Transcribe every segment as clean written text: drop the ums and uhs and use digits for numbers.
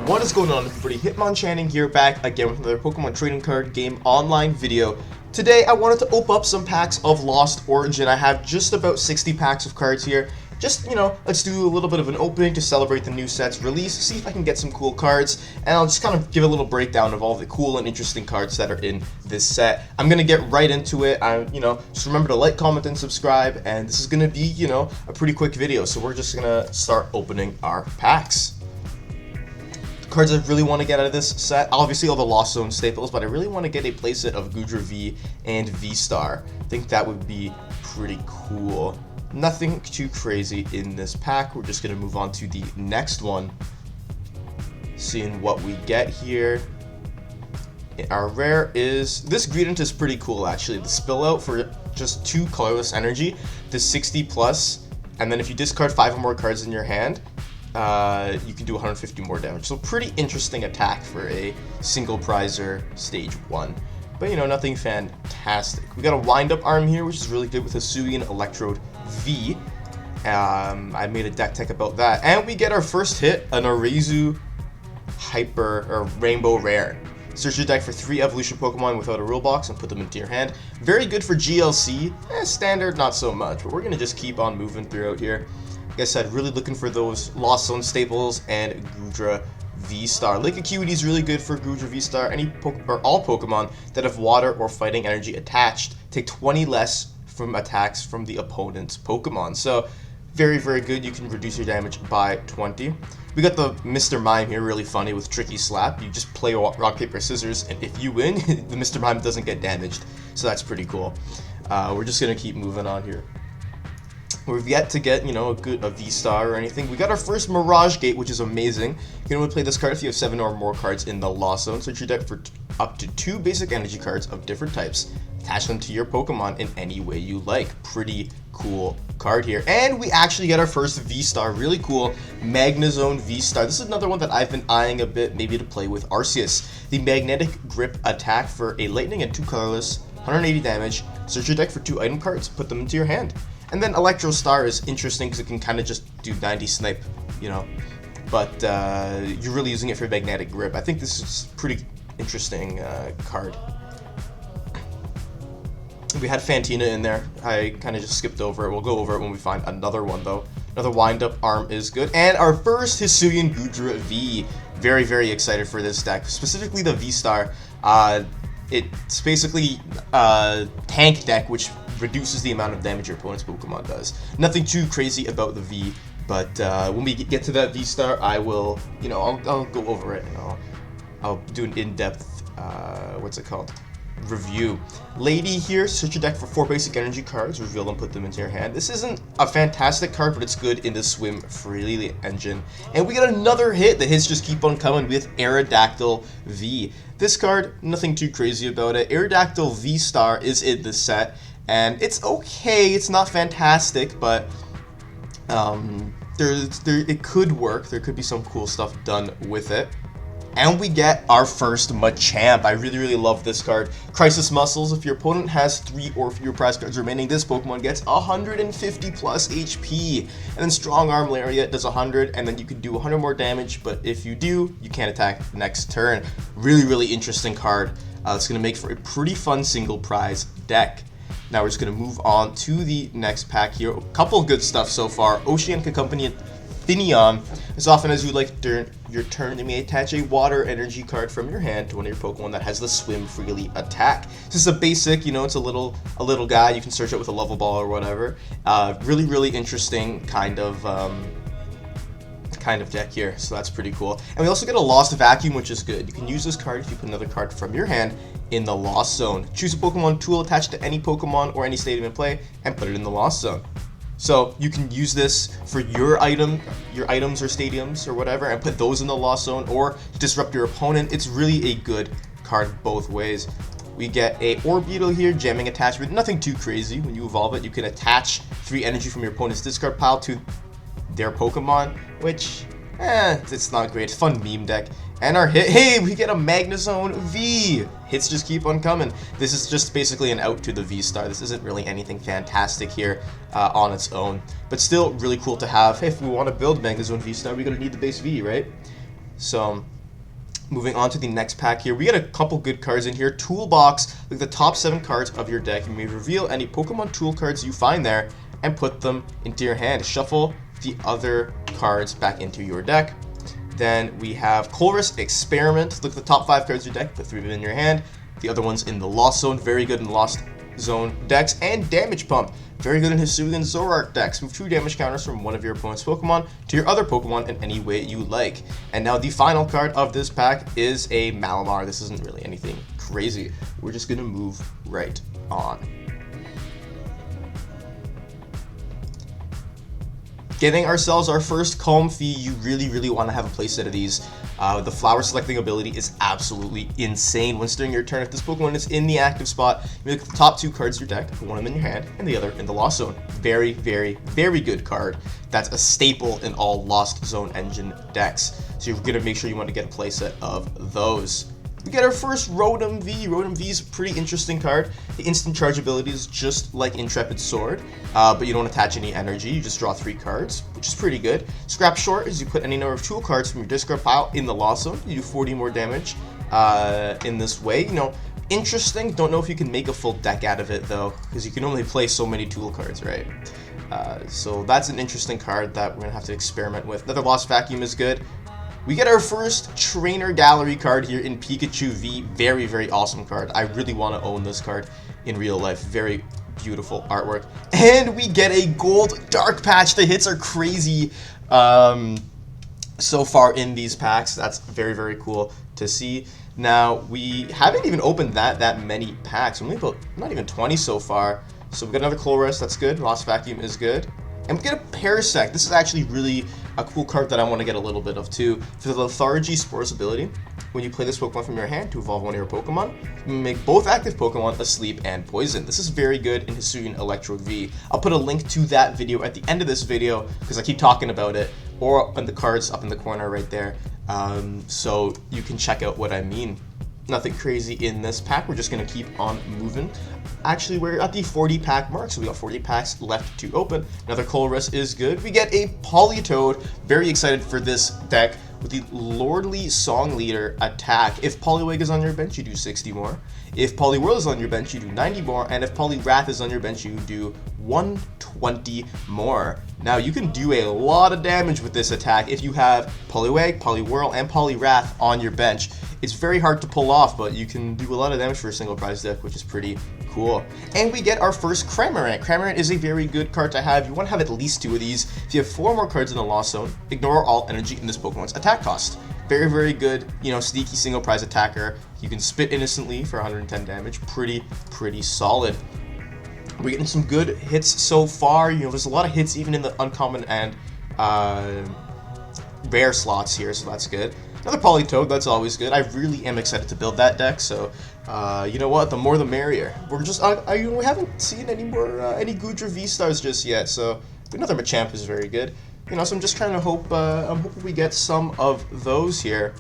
What is going on, everybody? Hitmonchan here, back again with another Pokemon trading card game online video. Today I wanted to open up some packs of Lost Origin. I have just about 60 packs of cards here. Just, let's do a little bit of an opening to celebrate the new set's release, see if I can get some cool cards, and I'll just kind of give a little breakdown of all the cool and interesting cards that are in this set. I'm going to get right into it. Just remember to like, comment, and subscribe, and this is going to be, a pretty quick video, so we're just going to start opening our packs. Cards I really want to get out of this set, obviously all the Lost Zone staples, but I really want to get a playset of Kingdra V and V-Star. I think that would be pretty cool. Nothing too crazy in this pack. We're just going to move on to the next one. Seeing what we get here. Our rare is, this Gradient is pretty cool actually. The spill out for just 2 colorless energy, the 60 plus, and then if you discard 5 or more cards in your hand, you can do 150 more damage. So pretty interesting attack for a single prizer stage 1. But nothing fantastic. We got a wind-up arm here, which is really good with Hisuian Electrode V. I made a deck tech about that. And we get our first hit, an Raichu Hyper or Rainbow Rare. Search your deck for 3 evolution Pokemon without a rule box and put them into your hand. Very good for GLC. Standard, not so much. But we're gonna just keep on moving throughout here. Like I said, really looking for those Lost Zone staples and Kingdra V-Star. Lake Acuity is really good for Kingdra V-Star. All Pokemon that have water or fighting energy attached take 20 less from attacks from the opponent's Pokemon. So very, very good. You can reduce your damage by 20. We got the Mr. Mime here, really funny with Tricky Slap. You just play rock, paper, scissors, and if you win, the Mr. Mime doesn't get damaged. So that's pretty cool. We're just gonna keep moving on here. We've yet to get, a V-Star or anything. We got our first Mirage Gate, which is amazing. You can only play this card if you have 7 or more cards in the Lost Zone. Search your deck for up to 2 basic energy cards of different types. Attach them to your Pokemon in any way you like. Pretty cool card here. And we actually get our first V-Star. Really cool. Magnezone V-Star. This is another one that I've been eyeing a bit, maybe to play with Arceus. The Magnetic Grip attack for a Lightning and 2 colorless, 180 damage. Search your deck for 2 item cards. Put them into your hand. And then Electro Star is interesting because it can kind of just do 90 snipe, but you're really using it for Magnetic Grip. I think this is a pretty interesting card. We had Fantina in there. I kind of just skipped over it. We'll go over it when we find another one, though. Another wind-up arm is good. And our first Hisuian Kingdra V. Very, very excited for this deck. Specifically the V-Star. It's basically a tank deck, which reduces the amount of damage your opponent's Pokemon does. Nothing too crazy about the V, but when we get to that V-Star, I will, I'll go over it and I'll do an in-depth, review. Lady here, search your deck for 4 basic energy cards, reveal them, put them into your hand. This isn't a fantastic card, but it's good in the Swim Freely engine. And we got another hit. The hits just keep on coming with Aerodactyl V. This card, nothing too crazy about it. Aerodactyl V-Star is in this set, and it's okay. It's not fantastic, but it could work. There could be some cool stuff done with it. And we get our first Machamp. I really, really love this card. Crisis Muscles. If your opponent has 3 or fewer prize cards remaining, this Pokemon gets 150 plus HP. And then Strong Arm Lariat does 100, and then you can do 100 more damage, but if you do, you can't attack next turn. Really, really interesting card. It's going to make for a pretty fun single prize deck. Now we're just going to move on to the next pack here. A couple of good stuff so far. Oceanic Company Finneon. As often as you like during your turn, you may attach a water energy card from your hand to one of your Pokemon that has the Swim Freely attack. This is a basic, it's a little guy. You can search it with a level ball or whatever. Really, really interesting kind of deck here, so that's pretty cool. And we also get a Lost Vacuum, which is good. You can use this card if you put another card from your hand in the Lost Zone. Choose a Pokemon tool attached to any Pokemon or any stadium in play and put it in the Lost Zone. So you can use this for your items or stadiums or whatever and put those in the Lost Zone or disrupt your opponent. It's really a good card both ways. We get a Orbeetle here, jamming attachment. Nothing too crazy. When you evolve it, you can attach 3 energy from your opponent's discard pile to their Pokemon, which, it's not great. Fun meme deck. And our hit, hey, we get a Magnezone V. Hits just keep on coming. This is just basically an out to the V-Star. This isn't really anything fantastic here on its own, but still really cool to have. Hey, if we want to build Magnezone V-Star, we're going to need the base V, right? So Moving on to the next pack here, we get a couple good cards in here. Toolbox, look at the top 7 cards of your deck. You may reveal any Pokemon tool cards you find there and put them into your hand. Shuffle the other cards back into your deck. Then we have Colress Experiment. Look at the top 5 cards of your deck, put 3 of them in your hand. The other one's in the Lost Zone, very good in the Lost Zone decks. And Damage Pump, very good in Hisuian Zoroark decks. Move 2 damage counters from one of your opponent's Pokemon to your other Pokemon in any way you like. And now the final card of this pack is a Malamar. This isn't really anything crazy. We're just gonna move right on. Getting ourselves our first Comfey. You really want to have a playset of these. The flower selecting ability is absolutely insane. Once during your turn, if this Pokemon is in the active spot, you look at the top 2 cards of your deck, put one of them in your hand, and the other in the Lost Zone. Very good card. That's a staple in all Lost Zone engine decks. So you're going to make sure you want to get a playset of those. We get our first Rotom V. Rotom V is a pretty interesting card. The instant charge ability is just like Intrepid Sword, but you don't attach any energy. You just draw 3 cards, which is pretty good. Scrap Short is you put any number of tool cards from your discard pile in the Lost Zone. You do 40 more damage in this way. You know, interesting. Don't know if you can make a full deck out of it though, because you can only play so many tool cards, right? So that's an interesting card that we're gonna have to experiment with. Another Lost Vacuum is good. We get our first Trainer Gallery card here in Pikachu V. Very awesome card. I really want to own this card in real life. Very beautiful artwork. And we get a gold Dark Patch. The hits are crazy so far in these packs. That's very cool to see. Now, we haven't even opened that many packs. Only about not even 20 so far. So we got another Colress. That's good. Lost Vacuum is good. And we get a Parasect. This is actually really a cool card that I want to get a little bit of too. For the Lethargy Spores ability, when you play this Pokemon from your hand to evolve one of your Pokemon, you make both active Pokemon asleep and poison. This is very good in Hisuian Electrode V. I'll put a link to that video at the end of this video because I keep talking about it, or on the cards up in the corner right there, so you can check out what I mean. Nothing crazy in this pack. We're just going to keep on moving. Actually, we're at the 40 pack mark, so we got 40 packs left to open. Another Colress is good. We get a Politoed. Very excited for this deck with the Lordly Song Leader attack. If Poliwag is on your bench, you do 60 more. If Poliwhirl is on your bench, you do 90 more. And if Poliwrath is on your bench, you do 120 more. Now, you can do a lot of damage with this attack if you have Poliwag, Poliwhirl, and Poliwrath on your bench. It's very hard to pull off, but you can do a lot of damage for a single prize deck, which is pretty cool. And we get our first Cramorant. Cramorant is a very good card to have. You want to have at least 2 of these. If you have 4 more cards in the Lost Zone, ignore all energy in this Pokemon's attack cost. Very good, you know, sneaky single prize attacker. You can spit instantly for 110 damage. Pretty solid. We're getting some good hits so far. You know, there's a lot of hits even in the uncommon and rare slots here, so that's good. Another Politoed, that's always good. I really am excited to build that deck, so you know what, the more the merrier. We're just, we haven't seen any more, any Goodra V-Stars just yet, so another Machamp is very good. You know, so I'm just trying to hope, I'm hoping we get some of those here.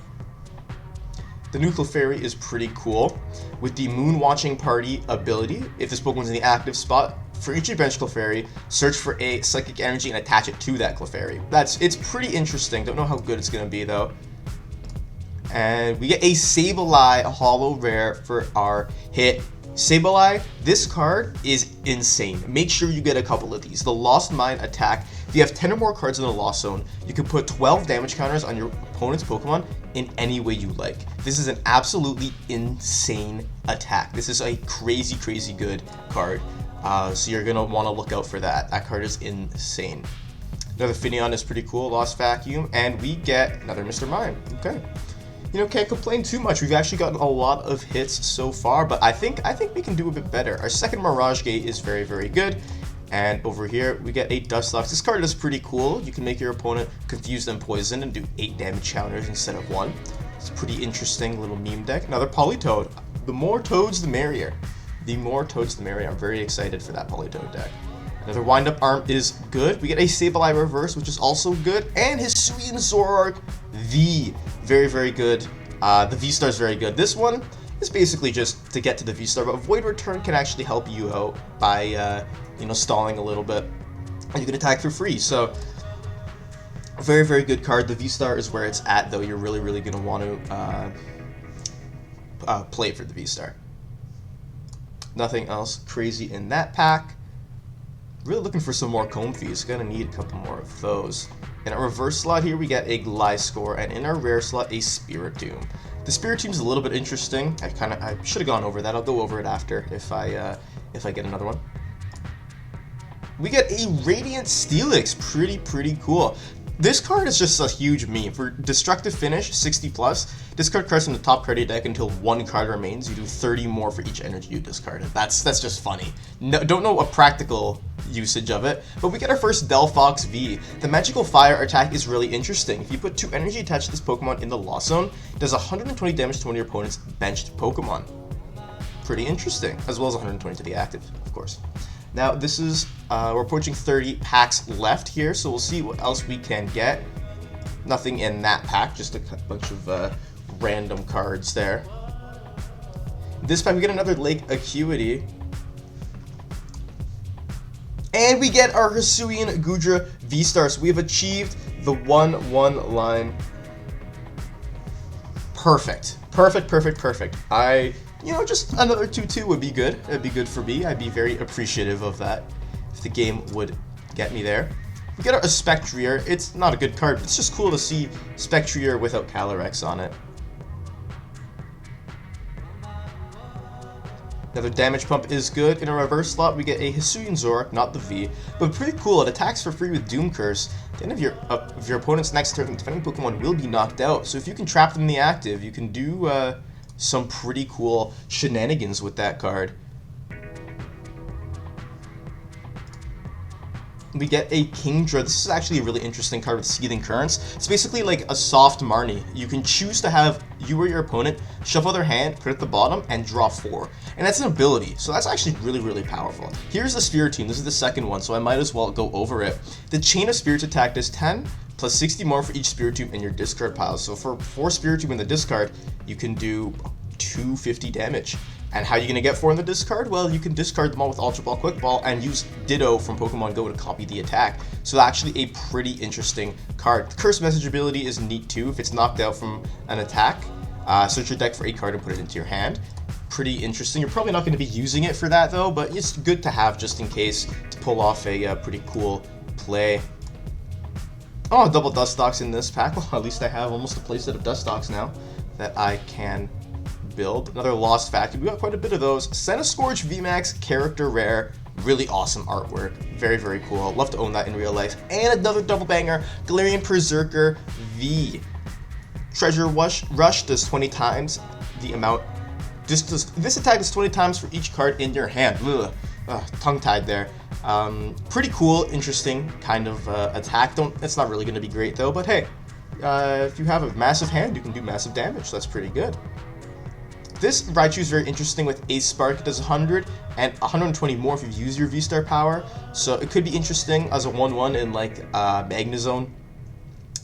The new Clefairy is pretty cool. With the Moon Watching Party ability, if this Pokemon's in the active spot, for each bench Clefairy, search for a Psychic Energy and attach it to that Clefairy. It's pretty interesting. Don't know how good it's gonna be though. And we get a Sableye Holo Rare for our hit. Sableye, this card is insane. Make sure you get a couple of these. The Lost Mine attack. If you have 10 or more cards in the Lost Zone, you can put 12 damage counters on your opponent's Pokemon in any way you like. This is an absolutely insane attack. This is a crazy good card. So you're going to want to look out for that. That card is insane. Another Finneon is pretty cool. Lost Vacuum. And we get another Mr. Mime. Okay. You know, can't complain too much. We've actually gotten a lot of hits so far, but I think we can do a bit better. Our second Mirage Gate is very good. And over here, we get a Dustox. This card is pretty cool. You can make your opponent confused and poisoned and do 8 damage counters instead of 1. It's a pretty interesting little meme deck. Another Politoed. The more toads, the merrier. The more toads, the merrier. I'm very excited for that Politoed deck. Another Wind-Up Arm is good. We get a Sableye Reverse, which is also good. And Hisuian Zoroark V. Very good. The V-Star is very good. This one is basically just to get to the V-Star, but Void Return can actually help you out by, you know, stalling a little bit. And you can attack for free. So Very, very good card. The V-Star is where it's at, though. You're really, really going to want to play for the V-Star. Nothing else crazy in that pack. Really looking for some more Comfeys. Gonna need a couple more of those. In our reverse slot here, we get a Gliscor, and in our rare slot, a Spiritomb. The Spiritomb is a little bit interesting. I should have gone over that. I'll go over it after if I get another one. We get a Radiant Steelix. Pretty cool. This card is just a huge meme. For Destructive Finish, 60+, discard cards from the top card of your deck until one card remains. You do 30 more for each energy you discarded. That's just funny. No, don't know a practical usage of it, but we get our first Delphox V. The Magical Fire attack is really interesting. If you put 2 energy attached to this Pokemon in the Lost Zone, it does 120 damage to one of your opponent's benched Pokemon. Pretty interesting, as well as 120 to the active, of course. Now, this is, we're approaching 30 packs left here, so we'll see what else we can get. Nothing in that pack, just a bunch of random cards there. This pack, we get another Lake Acuity. And we get our Hisuian Goodra V-Star, so we have achieved the 1-1 line. Perfect. Just another 2-2 would be good. It'd be good for me. I'd be very appreciative of that if the game would get me there. We get our Spectrier. It's not a good card, but it's just cool to see Spectrier without Calyrex on it. Another Damage Pump is good. In a reverse slot, we get a Hisuian Zoroark, not the V, but pretty cool. It attacks for free with Doom Curse. At the end of your opponent's next turn, the defending Pokemon will be knocked out. So if you can trap them in the active, you can do some pretty cool shenanigans with that card. We get a Kingdra. This is actually a really interesting card with Seething Currents. It's basically like a soft Marnie. You can choose to have you or your opponent shuffle their hand, put it at the bottom, and draw 4. And that's an ability, so that's actually really powerful. Here's the Spiritomb. This is the second one, so I might as well go over it. The Chain of Spirits attack does 10 plus 60 more for each Spiritomb in your discard pile. So for 4 Spiritomb in the discard, you can do 250 damage. And how are you going to get 4 in the discard? Well, you can discard them all with Ultra Ball, Quick Ball, and use Ditto from Pokemon Go to copy the attack. So actually a pretty interesting card. The Curse Message ability is neat too. If it's knocked out from an attack, search your deck for a card and put it into your hand. Pretty interesting. You're probably not going to be using it for that though, but it's good to have just in case to pull off a pretty cool play. Oh, double Dustox in this pack. Well, at least I have almost a playset of Dustox now that I can build. Another Lost Vacuum. We got quite a bit of those. Centiskorch VMAX character rare. Really awesome artwork. Very cool. Love to own that in real life. And another double banger, Galarian Berserker V. Treasure Rush does 20 times the amount. This attack does 20 times for each card in your hand. Tongue-tied there. Pretty cool, interesting kind of attack. It's not really going to be great though, but hey, if you have a massive hand, you can do massive damage. So that's pretty good. This Raichu is very interesting with Ace Spark. It does 100 and 120 more if you use your V-Star power. So it could be interesting as a 1-1 in like Magnezone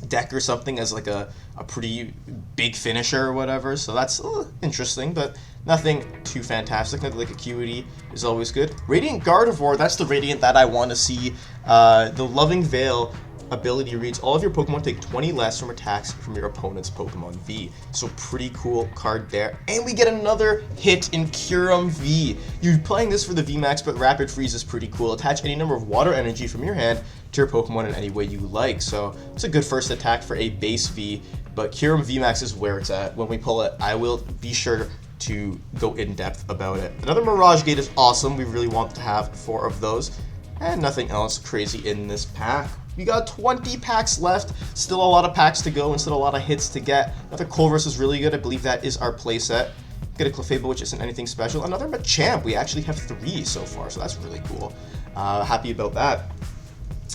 deck or something as like a pretty big finisher or whatever. So that's interesting, but nothing too fantastic. Nothing like Acuity is always good. Radiant Gardevoir, that's the Radiant that I want to see. The Loving Veil ability reads, all of your Pokemon take 20 less from attacks from your opponent's Pokemon V. So pretty cool card there. And we get another hit in Kyurem V. You're playing this for the VMAX, but Rapid Freeze is pretty cool. Attach any number of water energy from your hand to your Pokemon in any way you like. So it's a good first attack for a base V, but Kyurem VMAX is where it's at. When we pull it, I will be sure to go in depth about it. Another Mirage Gate is awesome. We really want to have 4 of those. And nothing else crazy in this pack. We got 20 packs left. Still a lot of packs to go and still a lot of hits to get. Another Colress is really good. I believe that is our playset. Get a Clefable, which isn't anything special. Another Machamp. We actually have 3 so far, so that's really cool. Happy about that.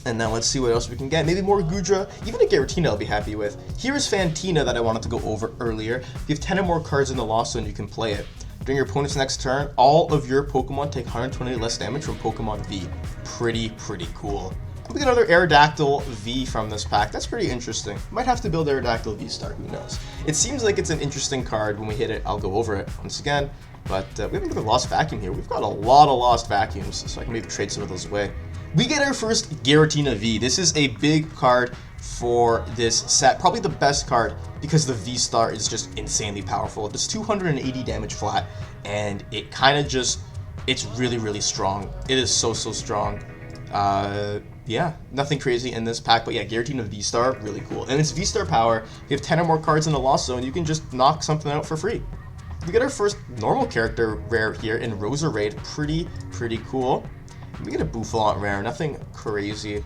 And then let's see what else we can get. Maybe more Goodra. Even a Giratina I'll be happy with. Here is Fantina that I wanted to go over earlier. If you have 10 or more cards in the Lost Zone, you can play it. During your opponent's next turn, all of your Pokemon take 120 less damage from Pokemon V. Pretty cool. We get another Aerodactyl V from this pack. That's pretty interesting. Might have to build Aerodactyl V-Star, who knows. It seems like it's an interesting card. When we hit it, I'll go over it once again. But we have another Lost Vacuum here. We've got a lot of Lost Vacuums, so I can maybe trade some of those away. We get our first Giratina V. This is a big card for this set. Probably the best card because the V-Star is just insanely powerful. It does 280 damage flat, and it kind of just, it's really, really strong. It is so strong. Yeah, nothing crazy in this pack, but yeah, Giratina V-Star, really cool. And it's V-Star power. You have 10 or more cards in the Lost Zone, you can just knock something out for free. We get our first normal character rare here in Roserade. Pretty cool. We get a Boufflant rare, nothing crazy.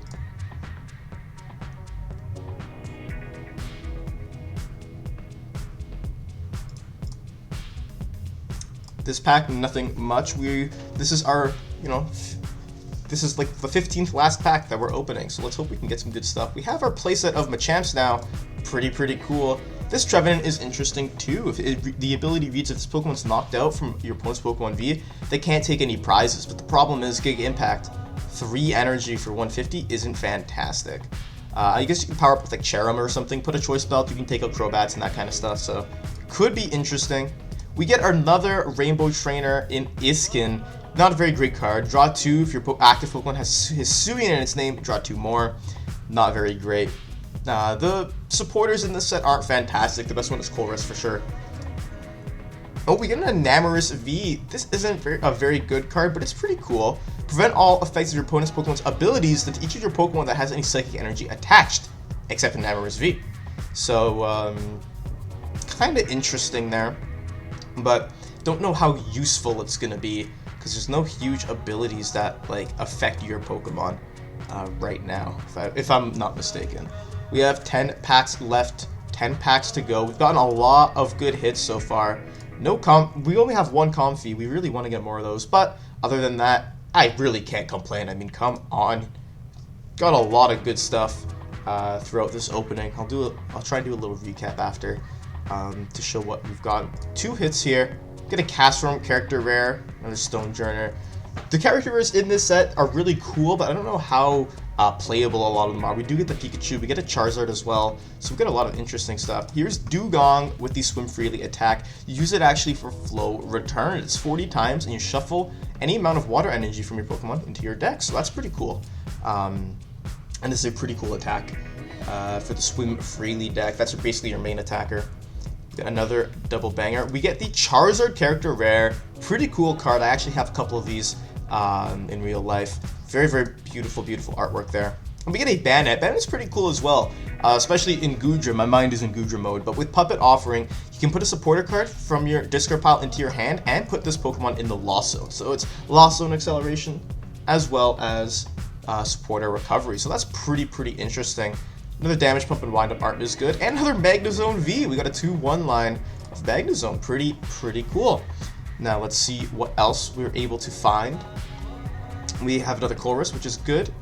This pack, nothing much. This is our, this is like the 15th last pack that we're opening, so let's hope we can get some good stuff. We have our playset of Machamps now. Pretty cool. This Trevenant is interesting too. If the ability reads if this Pokemon's knocked out from your opponent's Pokemon V, they can't take any prizes, but the problem is Giga Impact. 3 energy for 150 isn't fantastic. I guess you can power up with like Cherim or something, put a Choice Belt, you can take out Crobats and that kind of stuff, so could be interesting. We get another Rainbow Trainer in Iskin. Not a very great card. Draw 2 if your active Pokemon has Hisuian in its name, draw 2 more. Not very great. The supporters in this set aren't fantastic. The best one is Colress for sure. Oh, we get an Enamorous V. This isn't a very good card, but it's pretty cool. Prevent all effects of your opponent's Pokemon's abilities to each of your Pokemon that has any psychic energy attached, except Enamorous V. So, kind of interesting there, but don't know how useful it's going to be, because there's no huge abilities that like affect your Pokemon right now, if I'm not mistaken. We have 10 packs left, 10 packs to go. We've gotten a lot of good hits so far. We only have 1 Comfey. We really want to get more of those, but other than that, I really can't complain. I mean, come on. Got a lot of good stuff throughout this opening. I'll try and do a little recap after to show what we've got. 2 hits here. Get a Castform character rare, another Stonejourner. The character rares in this set are really cool, but I don't know how playable a lot of them are. We do get the Pikachu, we get a Charizard as well, so we get a lot of interesting stuff. Here's Dugong with the Swim Freely attack. You use it actually for Flow Return. It's 40 times, and you shuffle any amount of water energy from your Pokemon into your deck, so that's pretty cool. And this is a pretty cool attack for the Swim Freely deck. That's basically your main attacker. Another double banger. We get the Charizard character rare. Pretty cool card. I actually have a couple of these in real life. Very beautiful artwork there. And we get a Banette. Banette's pretty cool as well, especially in Gudra. My mind is in Gudra mode, but with Puppet Offering, you can put a supporter card from your discard pile into your hand and put this Pokemon in the Lost Zone. So it's Lost Zone acceleration as well as supporter recovery. So that's pretty interesting. Another Damage Pump and Wind Up art is good. And another Magnezone V. We got a 2-1 line of Magnezone. Pretty cool. Now let's see what else we were able to find. We have another Colress, which is good.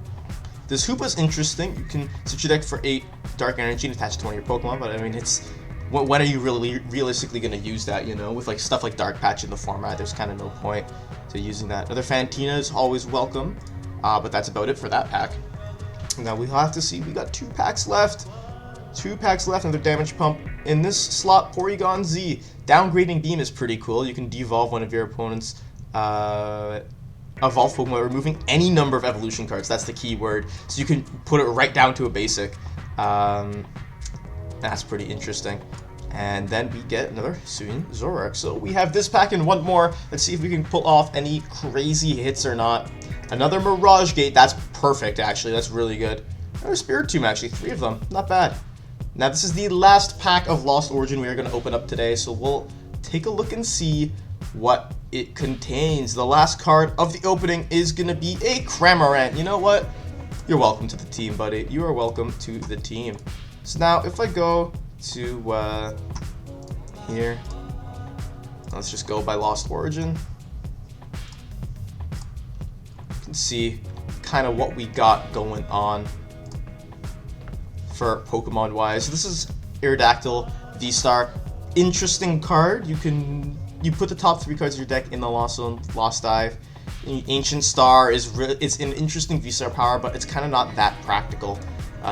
This Hoopa's interesting. You can switch your deck for 8 Dark Energy and attach it to one of your Pokemon, but I mean, it's when are you really realistically going to use that, with like stuff like Dark Patch in the format, there's kind of no point to using that. Another Fantina is always welcome, but that's about it for that pack. Now we'll have to see, we got 2 packs left. 2 packs left, another Damage Pump. In this slot, Porygon Z. Downgrading Beam is pretty cool. You can devolve one of your opponent's evolved Pokemon, removing any number of evolution cards. That's the key word. So you can put it right down to a basic. That's pretty interesting. And then we get another Hisuian Zoroark. So we have this pack and one more. Let's see if we can pull off any crazy hits or not. Another Mirage Gate. That's perfect, actually. That's really good. Another Spiritomb, actually. 3 of them. Not bad. Now, this is the last pack of Lost Origin we are going to open up today. So we'll take a look and see what it contains. The last card of the opening is going to be a Cramorant. You know what? You're welcome to the team, buddy. You are welcome to the team. So now, if I go to here, let's just go by Lost Origin. You can see kind of what we got going on for Pokemon wise. So this is Aerodactyl V-Star. Interesting card. You put the top 3 cards of your deck in the Lost Zone, Lost Dive. Ancient Star it's an interesting V-Star power, but it's kind of not that practical.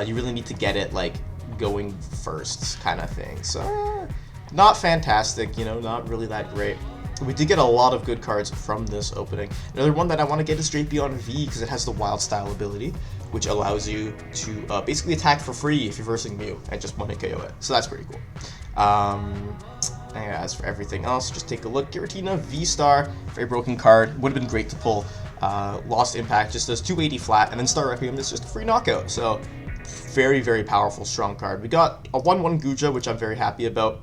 You really need to get it like going first kind of thing. So not fantastic, not really that great. We did get a lot of good cards from this opening. Another one that I want to get is Drapion V because it has the Wild Style ability, which allows you to basically attack for free if you're versing Mew and just one-hit KO it. So that's pretty cool. And as for everything else, just take a look. Giratina V-Star, very broken card. Would have been great to pull. Lost Impact just does 280 flat, and then Star Requiem is just a free knockout. So very, very powerful, strong card. We got a 1-1 Guja, which I'm very happy about.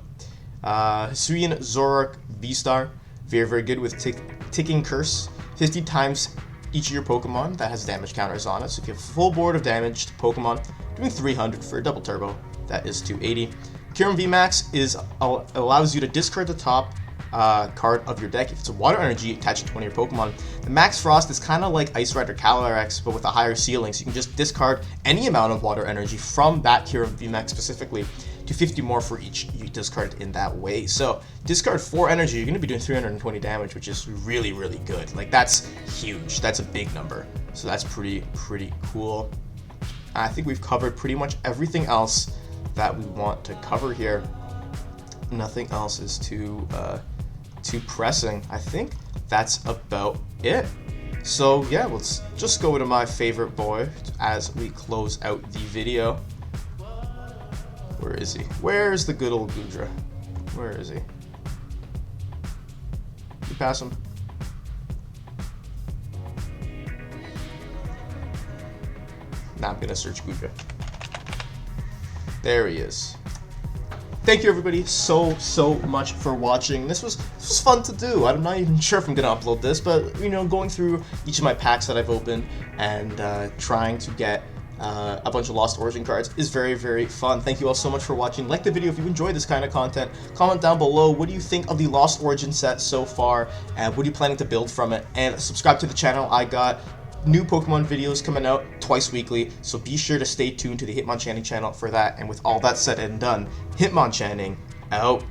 Hisuian Zoroark V-Star. Very, very good with Ticking Curse. 50 times each of your Pokemon that has damage counters on it. So if you have a full board of damage to Pokemon, doing 300 for a double turbo, that is 280. Kyurem VMAX allows you to discard the top card of your deck. If it's a water energy, attach it to one of your Pokemon. The Max Frost is kind of like Ice Rider Calyrex, but with a higher ceiling, so you can just discard any amount of water energy from that Kyurem VMAX specifically to 50 more for each you discard in that way. So discard 4 energy, you're going to be doing 320 damage, which is really, really good. Like, that's huge. That's a big number. So that's pretty cool. I think we've covered pretty much everything else that we want to cover here. Nothing else is too pressing. I think that's about it. So yeah, let's just go to my favorite boy as we close out the video. Where is he? Where's the good old Kingdra? Where is he? You pass him. Now I'm gonna search Kingdra. There he is. Thank you everybody so much for watching. This was fun to do. I'm not even sure if I'm gonna upload this, but you know, going through each of my packs that I've opened and trying to get a bunch of Lost Origin cards is very fun. Thank you all so much for watching. Like the video if you enjoy this kind of content. Comment down below, what do you think of the Lost Origin set so far, and what are you planning to build from it? And subscribe to the channel. I got new Pokemon videos coming out twice weekly, so be sure to stay tuned to the Hitmonchan channel for that. And with all that said and done, Hitmonchan out.